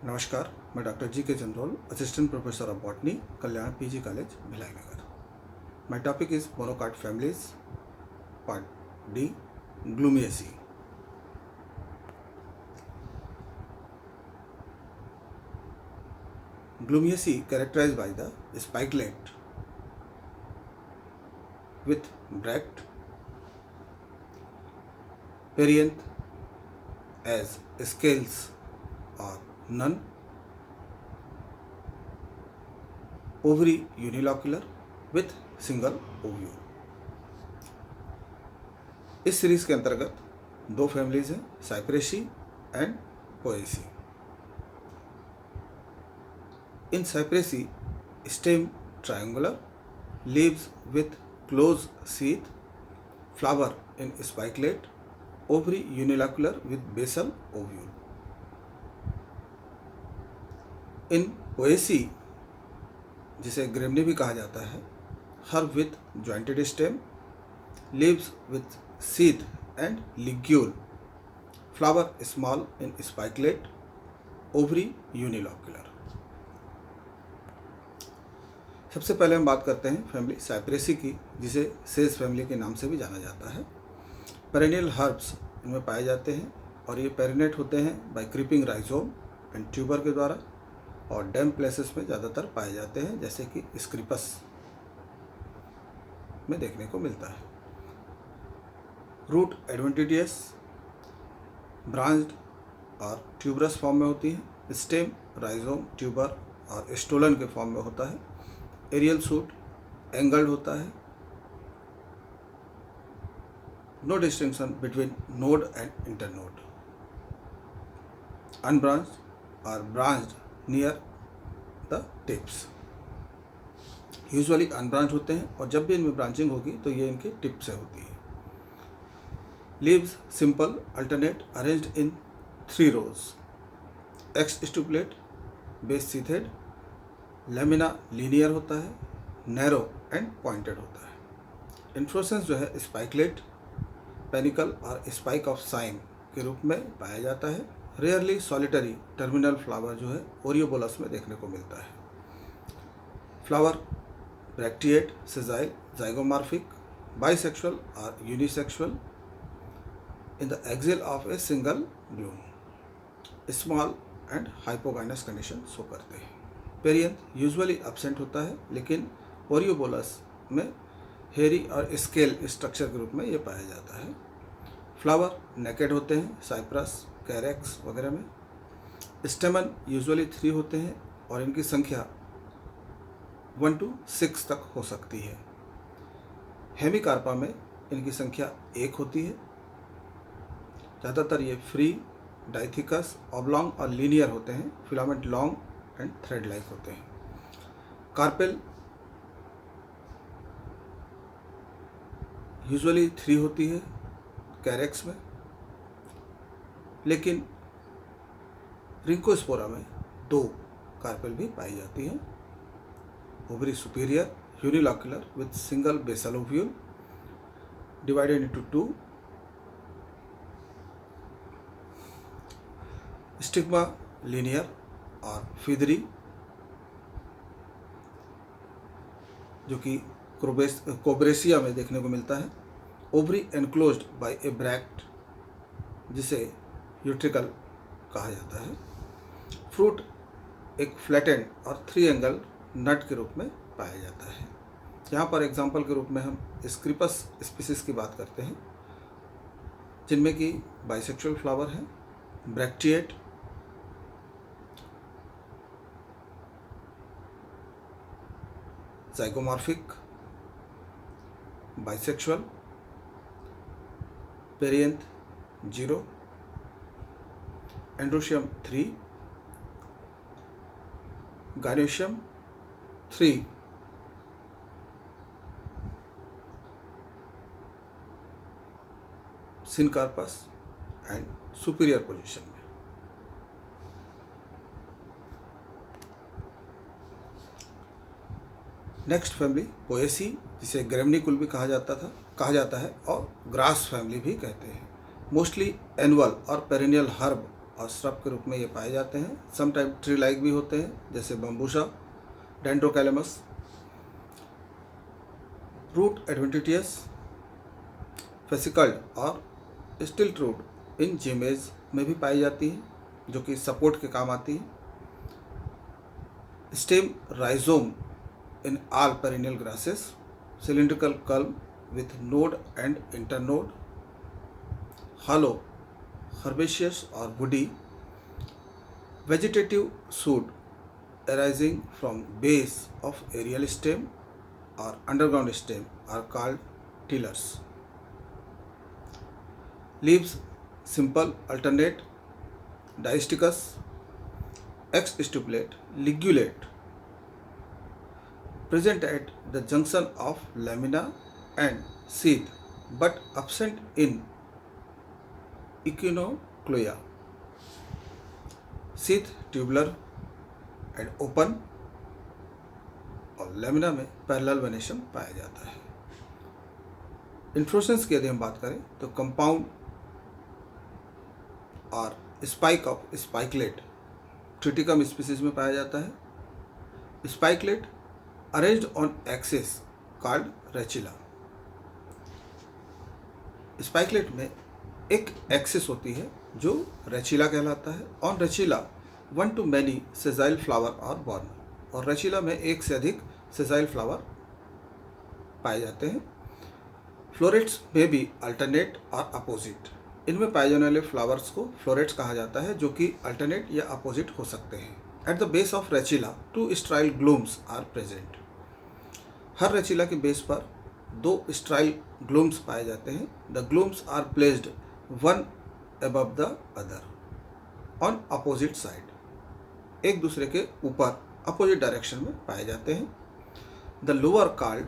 नमस्कार, मैं doctor G K Chandrol, assistant professor of botany, Kalyan PG college, Bhilai Nagar. My topic is monocot families, part D, Glumiaceae. Glumieaceae characterized by the spikelet with bract perianth as scales or none, ovary unilocular with single ovule। इस series के अंतर्गत दो families हैं, Cyperaceae and Poaceae. In Cypress, stem triangular, leaves with close sheath, flower in spikelet, ovary unilocular with basal ovule। In Poaceae, जिसे ग्रेमनी भी कहा जाता है, herb with jointed stem, leaves with sheath and ligule, flower small in spikelet, ovary unilocular। सबसे पहले हम बात करते हैं फैमिली साइप्रेसी की, जिसे सेज फैमिली के नाम से भी जाना जाता है। पेरेनियल हर्ब्स इनमें पाए जाते हैं और ये पेरिनेट होते हैं by creeping rhizome and tuber के द्वारा, और डैम्प प्लेसेस में ज़्यादातर पाए जाते हैं, जैसे कि स्क्रिपस में देखने को मिलता है। रूट एडवेंटिडियस, ब्रांच्ड और ट्यूबरस फॉर्म में होती है। स्टेम राइजोम, ट्यूबर और स्टोलन के फॉर्म में होता है। एरियल शूट एंगल्ड होता है। No distinction between node and internode. Unbranched और branched near the tips. Usually unbranch होते हैं और जब भी इनमें ब्रांचिंग होगी तो ये इनके टिप से होती है। Leaves simple alternate arranged in 3 rows। Exstipulate, base sheathed, lamina linear होता है, नैरो एंड पॉइंटेड होता है। इन्फ्लोरेसेंस जो है स्पाइकलेट, पेनिकल और स्पाइक ऑफ साइम के रूप में पाया जाता है। रेयरली सॉलिटरी टर्मिनल फ्लावर जो है ओरियोबोलस में देखने को मिलता है। फ्लावर ब्रैक्टिएट, सेजाइल, जाइगोमॉर्फिक, बाइसेक्सुअल और unisexual in the axil of a single Bloom. Small and hypogynous condition show करते हैं। पेरियंथ यूजुअली एब्सेंट होता है, लेकिन ओरियोबोलस में हेरी और स्केल स्ट्रक्चर के रूप में ये पाया जाता है। फ्लावर नेकेड होते हैं, साइप्रस, कैरेक्स वगैरह में। स्टेमन यूजुअली 3 होते हैं और इनकी संख्या 1 to 6 तक हो सकती है। हेमिकार्पा में इनकी संख्या 1 होती है। ज़्यादातर ये फ्री, डाइथिकस, ऑब्लॉन्ग और लीनियर होते हैं। Filament long and thread like होते हैं। कार्पेल यूजुअली 3 होती है कैरेक्स में, लेकिन रिंकोस्पोरा में 2 कार्पेल भी पाई जाती हैं। Ovary superior unilocular with single basal ovule, divided into 2। Stigma linear और फिदरी, जो कि कोब्रेसिया में देखने को मिलता है। ओवरी एनक्लोज्ड बाय ए ब्रैक्ट, जिसे यूट्रिकल कहा जाता है। फ्रूट एक फ्लैटेंड और 3 एंगल नट के रूप में पाया जाता है। यहाँ पर एग्जाम्पल के रूप में हम स्क्रिपस स्पीसीज की बात करते हैं, जिनमें कि बाइसेक्सुअल फ्लावर है, bracteate, zygomorphic, bisexual, perianth 0, androecium 3, gynoecium 3, syncarpous and superior position में। नेक्स्ट फैमिली पोएसी, जिसे ग्रेमनिकुल भी कहा जाता है और ग्रास फैमिली भी कहते हैं। मोस्टली एनुअल और पेरेनियल हर्ब और श्रब के रूप में ये पाए जाते हैं। सम टाइप ट्री लाइक भी होते हैं, जैसे बम्बूसा, डेंड्रोकैलेमस। रूट एडवेंटिटियस, फेसिकल्ड और स्टिल्ट रूट इन जिमेज में भी पाई जाती है, जो कि सपोर्ट के काम आती है। Stem rhizome in all perennial grasses, cylindrical culm with node and internode, hollow, herbaceous or woody, vegetative shoot arising from base of aerial stem or underground stem are called tillers. Leaves simple, alternate, distichous, exstipulate, ligulate, present at the junction of lamina and sheath but absent in echinoclea. Sheath tubular and open और lamina में parallel venation पाया जाता है। Inflorescence की यदि हम बात करें तो कंपाउंड और spike of spikelet Triticum species में पाया जाता है। Spikelet arranged on axis called rachilla. Spikelet में एक एक्सिस होती है जो रेचिला कहलाता है। On rachilla 1 to many sessile flower और बॉर्न, और रेचिला में एक से अधिक सेजाइल फ्लावर पाए जाते हैं। फ्लोरेट्स में भी अल्टरनेट और अपोजिट। इनमें पाए जाने वाले फ्लावर्स को फ्लोरेट्स कहा जाता है, जो कि अल्टरनेट या अपोजिट हो सकते हैं। At the base of rachilla 2 sterile glumes are present. हर रेचिला के बेस पर 2 स्ट्राइल ग्लूम्स पाए जाते हैं। The glumes are placed one above the other on opposite side, एक दूसरे के ऊपर अपोजिट डायरेक्शन में पाए जाते हैं। The lower called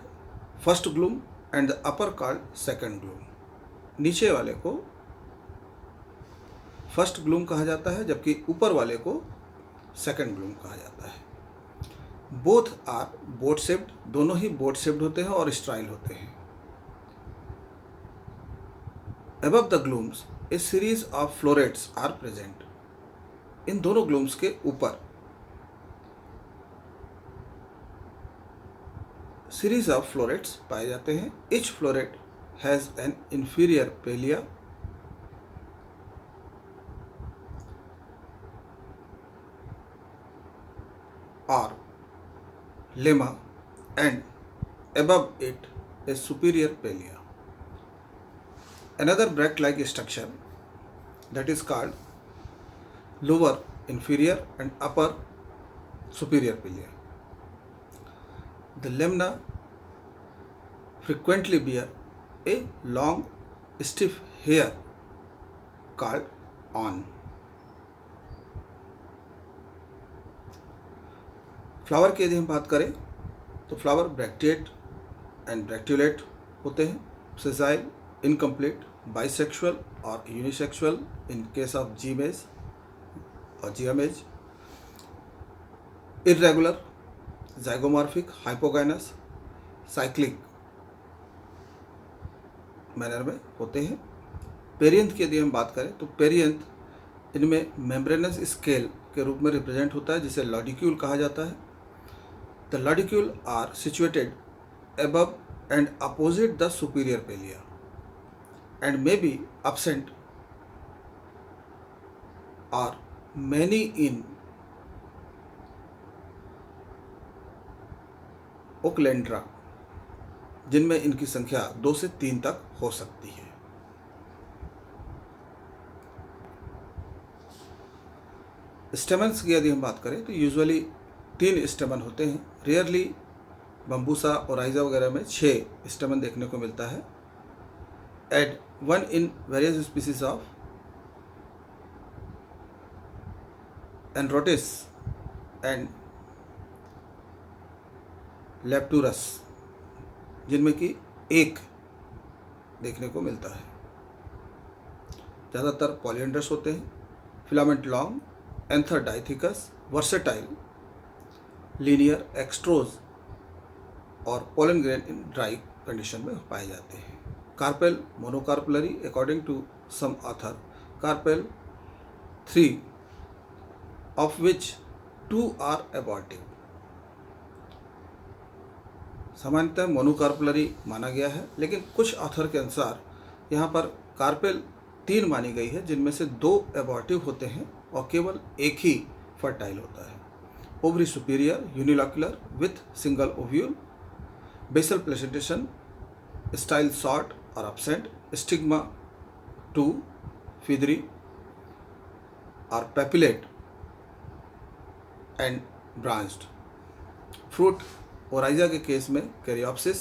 first gloom and the upper called second gloom. नीचे वाले को फर्स्ट ग्लूम कहा जाता है, जबकि ऊपर वाले को सेकंड ग्लूम कहा जाता है। बोथ आर बोट शेप्ड, दोनों ही बोट शेप्ड होते हैं और स्ट्राइल होते हैं। Above the glumes a series of florets are present. इन दोनों ग्लूम्स के ऊपर सीरीज ऑफ फ्लोरेट्स पाए जाते हैं। Each floret has an inferior palea और lemma and above it a superior palea. Another bract-like structure that is called lower inferior and upper superior palea. The lamina frequently bear a long stiff hair called on. Flower की यदि हम बात करें तो flower bracteate and bracteolate होते हैं। Sessile, incomplete, bisexual और unisexual in case of जीमेज और जियामेज। Irregular, zygomorphic, hypogynous, cyclic manner में होते हैं। पेरियंथ की यदि हम बात करें तो पेरियंथ इनमें मेम्ब्रेनस स्केल के रूप में रिप्रेजेंट होता है, जिसे लॉडिक्यूल कहा जाता है। The laudicule are situated above and opposite the superior palea and may be absent or many in Ochlendra, जिनमें इनकी संख्या 2 से 3 तक हो सकती है। स्टेमन्स की यदि हम बात करें तो यूजुअली 3 स्टेमन होते हैं। रेयरली बम्बूसा और राइजा वगैरह में 6 स्टेमन देखने को मिलता है। A 1 in various species of एनरोटिस एंड लेप्टूरस, जिनमें कि 1 देखने को मिलता है। ज़्यादातर पॉलिएंड्रस होते हैं। Filament long, anther dithecous, versatile, linear, extrorse और pollen grain in dry condition में पाए जाते हैं। Carpel monocarpellary according to some author, carpel 3 of which 2 are abortive। सामान्यतः मोनोकार्पेलरी माना गया है, लेकिन कुछ ऑथर के अनुसार यहाँ पर कार्पेल 3 मानी गई है, जिनमें से 2 एबॉर्टिव होते हैं और केवल एक ही फर्टाइल होता है। Ovary superior unilocular with single ovule, basal placentation style short और absent, स्टिग्मा 2 फिदरी और papillate and branched. Fruit Oryza के केस में caryopsis,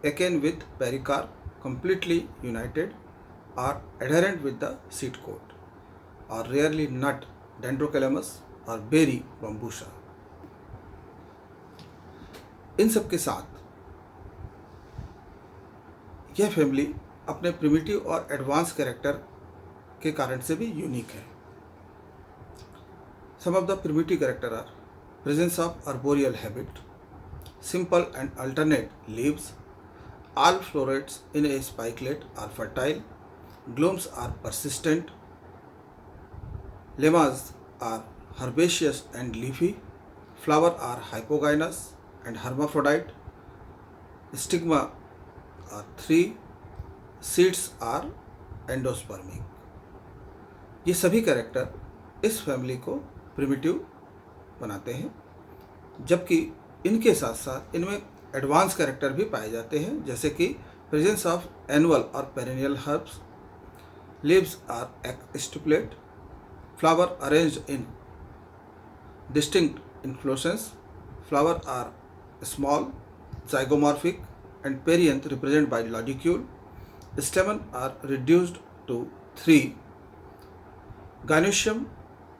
achene with pericarp completely united or adherent with the seed coat, or rarely nut dendrocalamus or berry bambusa। इन सब के साथ यह family अपने प्रिमिटिव और एडवांस कैरेक्टर के कारण से भी यूनिक है। Some of the primitive character are presence of arboreal habit, simple and alternate leaves, all florets in a spikelet are fertile, glumes are persistent, lemmas are herbaceous and leafy, flowers are hypogynous and hermaphrodite, stigma are 3, seeds are endospermic। ये सभी character इस family को primitive बनाते हैं, जबकि इनके साथ साथ इनमें एडवांस कैरेक्टर भी पाए जाते हैं, जैसे कि प्रेजेंस ऑफ एनुअल और perennial herbs, leaves are stipulate, flower arranged in distinct inflorescence, flower are small zygomorphic and perianth represented by lodicule, stamen are reduced to 3, gynoecium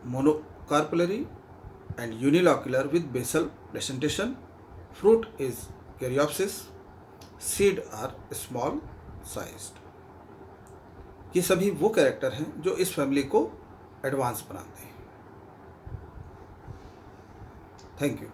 monocarpellary and unilocular with basal placentation, fruit is caryopsis, seed are small sized. ये सभी वो character हैं जो इस family को advance बनाते हैं। Thank you.